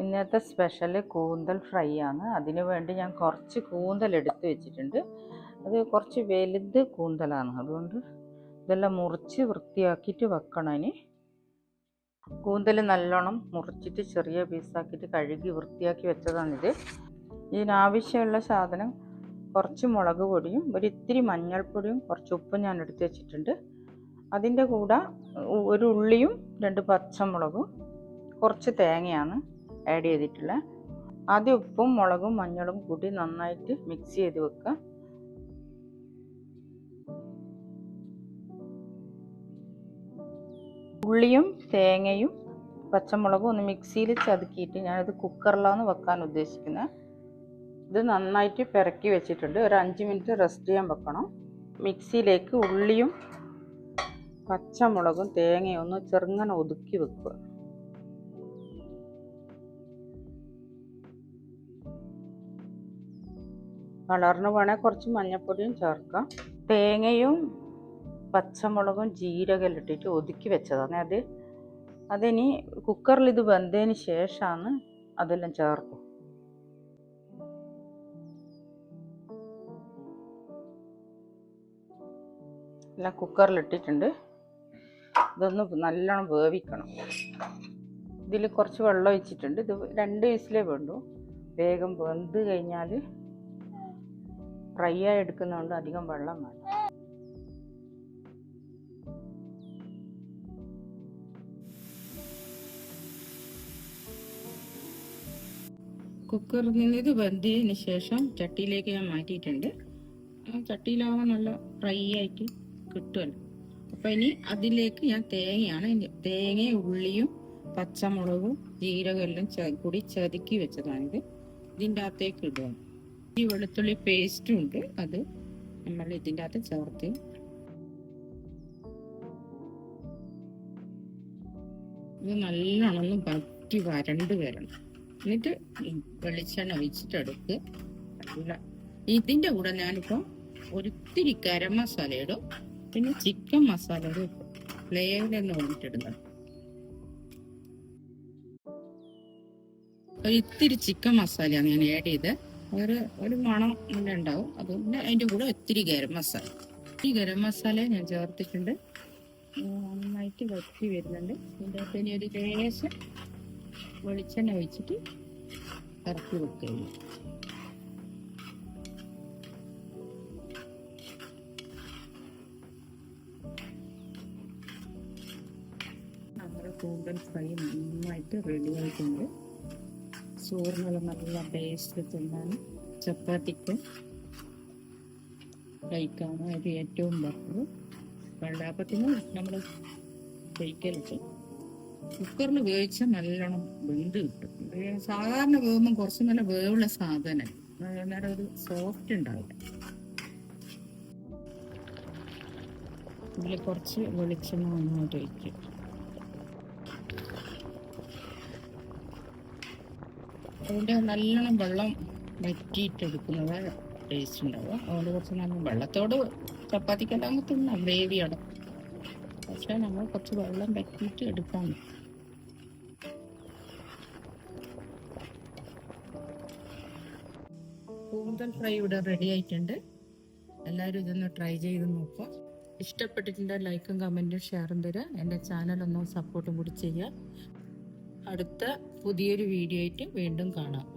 ഇന്നത്തെ സ്പെഷ്യൽ കൂന്തൽ ഫ്രൈ ആണ്. അതിനു വേണ്ടി ഞാൻ കുറച്ച് കൂന്തൽ എടുത്ത് വെച്ചിട്ടുണ്ട്. അത് കുറച്ച് വലുത് കൂന്തലാണ്, അതുകൊണ്ട് ഇതെല്ലാം മുറിച്ച് വൃത്തിയാക്കിയിട്ട് വെക്കണം. ഇനി കൂന്തൽ നല്ലോണം മുറിച്ചിട്ട് ചെറിയ പീസാക്കിയിട്ട് കഴുകി വൃത്തിയാക്കി വെച്ചതാണിത്. ഇതിനാവശ്യമുള്ള സാധനം കുറച്ച് മുളക് പൊടിയും ഒരിത്തിരി മഞ്ഞൾപ്പൊടിയും കുറച്ച് ഉപ്പും ഞാൻ എടുത്ത് വെച്ചിട്ടുണ്ട്. അതിൻ്റെ കൂടെ ഒരു ഉള്ളിയും 2 പച്ചമുളകും കുറച്ച് തേങ്ങയാണ് ആഡ് ചെയ്തിട്ടുള്ളത്. ആദ്യം ഉപ്പും മുളകും മഞ്ഞളും കൂടി നന്നായിട്ട് മിക്സ് ചെയ്ത് വെക്കുക. ഉള്ളിയും തേങ്ങയും പച്ചമുളകും ഒന്ന് മിക്സിയിൽ ചതുക്കിയിട്ട് ഞാനിത് കുക്കറിലാണ് വെക്കാൻ ഉദ്ദേശിക്കുന്നത്. ഇത് നന്നായിട്ട് പെരക്കി വെച്ചിട്ടുണ്ട്. ഒരു 5 മിനിറ്റ് റെസ്റ്റ് ചെയ്യാൻ വെക്കണം. മിക്സിയിലേക്ക് ഉള്ളിയും പച്ചമുളകും തേങ്ങയും ഒന്ന് ചെറുങ്ങനെ ഒതുക്കി വെക്കുക. കളറിന് വേണേൽ കുറച്ച് മഞ്ഞൾപ്പൊടിയും ചേർക്കാം. തേങ്ങയും പച്ചമുളകും ജീരകം ഇട്ടിട്ട് ഒതുക്കി വെച്ചതാണ്. അതിനി കുക്കറിൽ ഇത് വെന്തതിന് ശേഷമാണ് അതെല്ലാം ചേർക്കും. എല്ലാം കുക്കറിലിട്ടിട്ടുണ്ട്. ഇതൊന്ന് നല്ലോണം വേവിക്കണം. ഇതിൽ കുറച്ച് വെള്ളം ഒഴിച്ചിട്ടുണ്ട്. ഇത് 2 വിസിലേ വേണ്ടൂ. വേഗം വെന്ത് കഴിഞ്ഞാൽ ഫ്രൈ ആയി എടുക്കുന്നതുകൊണ്ട് അധികം വെള്ളം വേണം. കുക്കറിൽ നിന്ന് ഇത് വെന്തതിന് ശേഷം ചട്ടിയിലേക്ക് ഞാൻ മാറ്റിയിട്ടുണ്ട്. ആ ചട്ടിയിലാവുമ്പോൾ നല്ല ഫ്രൈ ആയിട്ട് കിട്ടുമല്ലോ. അപ്പം ഇനി അതിലേക്ക് ഞാൻ തേങ്ങയും ഉള്ളിയും പച്ചമുളകും ജീരകം എല്ലാം കൂടി ചതുക്കി വെച്ചതാണിത്. ഇതിൻ്റെ അകത്തേക്ക് ഇടുക. ഈ വെളുത്തുള്ളി പേസ്റ്റും ഉണ്ട്, അത് നമ്മൾ ഇതിൻ്റെ അകത്ത് ചേർത്ത് ഇത് നല്ലോണം ഒന്ന് വറ്റി വരണ്ട് വരണം. എന്നിട്ട് വെളിച്ചെണ്ണ ഒഴിച്ചിട്ടെടുത്ത് ഇതിൻ്റെ കൂടെ ഞാനിപ്പോൾ ഒരിത്തിരി ഗരം മസാല ഇടും, പിന്നെ ചിക്കൻ മസാല ഫ്ലേവറിന് വേണ്ടിയിട്ടിടുന്നത്. ഒരിത്തിരി ചിക്കൻ മസാലയാണ് ഞാൻ ആഡ് ചെയ്ത്. ഒരു മണം നല്ല ഉണ്ടാവും. അതുകൊണ്ട് അതിൻ്റെ കൂടെ ഒത്തിരി ഗരം മസാല, ഈ ഗരം മസാല ഞാൻ ചേർത്തിട്ടുണ്ട്. നന്നായിട്ട് വറ്റി വരുന്നുണ്ട്. ഇതിൻ്റെ അകത്ത് ഇനി ഒരു ലേശം വെളിച്ചെണ്ണ ഒഴിച്ചിട്ട് ഇറക്കി വെക്കുകയുള്ളൂ. നമ്മുടെ കൂന്തൽ ഫ്രൈ നന്നായിട്ട് റെഡി ആയിട്ടുണ്ട്. ചോറിനുള്ള നല്ല ടേസ്റ്റ് തിന്നാൻ ചപ്പാത്തിക്ക് കഴിക്കാണ് അത് ഏറ്റവും ബെറ്റർ. വെള്ളാപ്പത്തിന് നമ്മൾ കഴിക്കലുണ്ട്. കുക്കറിൽ വേവിച്ചാൽ നല്ലോണം വെന്ത് കിട്ടും. സാധാരണ വേവുമ്പോൾ കുറച്ച് നല്ല വേവുള്ള സാധനം, അന്നേരം ഒരു സോഫ്റ്റ് ഉണ്ടാവില്ല. ഇതിൽ കുറച്ച് വെളിച്ചെണ്ണ നന്നായിട്ട് ഒഴിക്കും. അതിൻ്റെ നല്ലോണം വെള്ളം വറ്റിയിട്ടെടുക്കുന്നത് ടേസ്റ്റ് ഉണ്ടാവുക. അതുകൊണ്ട് കുറച്ച് നല്ല വെള്ളത്തോട് ചപ്പാത്തിക്കെല്ലാം തിന്നാം, ഗ്രേവിയാണ്. പക്ഷേ നമ്മൾ കുറച്ച് വെള്ളം വറ്റിയിട്ട് എടുക്കാം. കൂന്തൽ ഫ്രൈ ഇവിടെ റെഡി ആയിട്ടുണ്ട്. എല്ലാവരും ഇതൊന്ന് ട്രൈ ചെയ്ത് നോക്കുക. ഇഷ്ടപ്പെട്ടിട്ടുണ്ടെങ്കിൽ ലൈക്കും കമൻറ്റും ഷെയറും തരിക. എൻ്റെ ചാനലൊന്നും സപ്പോർട്ടും കൂടി ചെയ്യുക. അടുത്ത പുതിയൊരു വീഡിയോ ആയിട്ട് വീണ്ടും കാണാം.